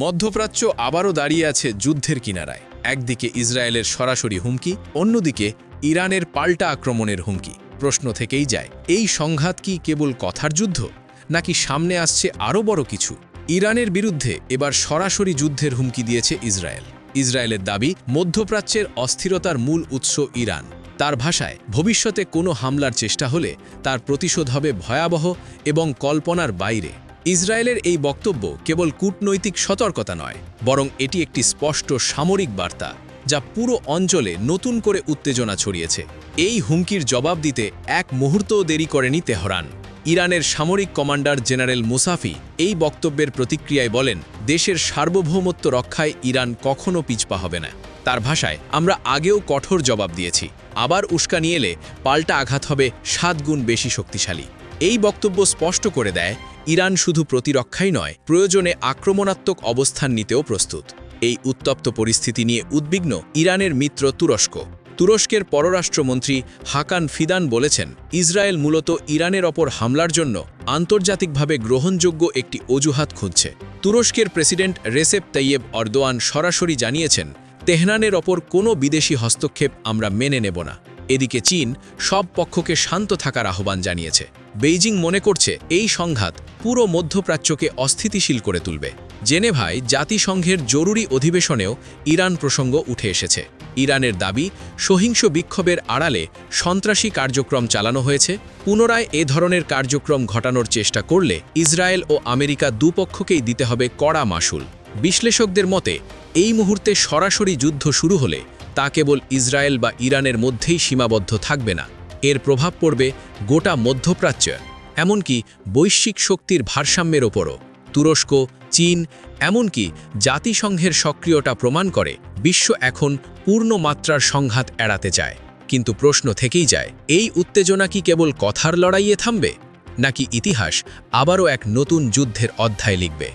মধ্যপ্রাচ্য আবারও দাঁড়িয়ে আছে যুদ্ধের কিনারায়। একদিকে ইসরায়েলের সরাসরি হুমকি, অন্যদিকে ইরানের পাল্টা আক্রমণের হুমকি। প্রশ্ন থেকেই যায়, এই সংঘাত কি কেবল কথার যুদ্ধ, নাকি সামনে আসছে আরও বড় কিছু? ইরানের বিরুদ্ধে এবার সরাসরি যুদ্ধের হুমকি দিয়েছে ইসরায়েল। ইসরায়েলের দাবি, মধ্যপ্রাচ্যের অস্থিরতার মূল উৎস ইরান। তার ভাষায়, ভবিষ্যতে কোনো হামলার চেষ্টা হলে তার প্রতিশোধ হবে ভয়াবহ এবং কল্পনার বাইরে। ইসরায়েলের এই বক্তব্য কেবল কূটনৈতিক সতর্কতা নয়, বরং এটি একটি স্পষ্ট সামরিক বার্তা, যা পুরো অঞ্চলে নতুন করে উত্তেজনা ছড়িয়েছে। এই হুমকির জবাব দিতে এক মুহূর্তও দেরি করেনি তেহরান। ইরানের সামরিক কমান্ডার জেনারেল মুসাফি এই বক্তব্যের প্রতিক্রিয়ায় বলেন, দেশের সার্বভৌমত্ব রক্ষায় ইরান কখনও পিছপা হবে না। তার ভাষায়, আমরা আগেও কঠোর জবাব দিয়েছি, আবার উস্কানি এলে পাল্টা আঘাত হবে 7 গুণ বেশি শক্তিশালী। এই বক্তব্য স্পষ্ট করে দেয়, ইরান শুধু প্রতিরক্ষাই নয়, প্রয়োজনে আক্রমণাত্মক অবস্থান নিতেও প্রস্তুত। এই উত্তপ্ত পরিস্থিতি নিয়ে উদ্বিগ্ন ইরানের মিত্র তুরস্ক। তুরস্কের পররাষ্ট্রমন্ত্রী হাকান ফিদান বলেছেন, ইসরায়েল মূলত ইরানের ওপর হামলার জন্য আন্তর্জাতিকভাবে গ্রহণযোগ্য একটি অজুহাত খুঁজছে। তুরস্কের প্রেসিডেন্ট রেসেপ তাইয়েব এরদোয়ান সরাসরি জানিয়েছেন, তেহরানের ওপর কোনো বিদেশি হস্তক্ষেপ আমরা মেনে নেব না। এদিকে চীন সব পক্ষকে শান্ত থাকার আহ্বান জানিয়েছে। বেইজিং মনে করছে, এই সংঘাত পুরো মধ্যপ্রাচ্যকে অস্থিতিশীল করে তুলবে। জেনেভায় জাতিসংঘের জরুরি অধিবেশনেও ইরান প্রসঙ্গ উঠে এসেছে। ইরানের দাবি, সহিংস বিক্ষোভের আড়ালে সন্ত্রাসী কার্যক্রম চালানো হয়েছে। পুনরায় এ ধরনের কার্যক্রম ঘটানোর চেষ্টা করলে ইসরায়েল ও আমেরিকা দুপক্ষকেই দিতে হবে কড়া মাশুল। বিশ্লেষকদের মতে, এই মুহূর্তে সরাসরি যুদ্ধ শুরু হলে তা কেবল ইসরায়েল বা ইরানের মধ্যেই সীমাবদ্ধ থাকবে না। এর প্রভাব পড়বে গোটা মধ্যপ্রাচ্য, এমনকি বৈশ্বিক শক্তির ভারসাম্যের ওপরও। তুরস্ক, চীন, এমনকি জাতিসংঘের সক্রিয়তা প্রমাণ করে, বিশ্ব এখন পূর্ণ মাত্রার সংঘাত এড়াতে চায়। কিন্তু প্রশ্ন থেকেই যায়, এই উত্তেজনা কি কেবল কথার লড়াইয়ে থামবে, নাকি ইতিহাস আবারও এক নতুন যুদ্ধের অধ্যায় লিখবে?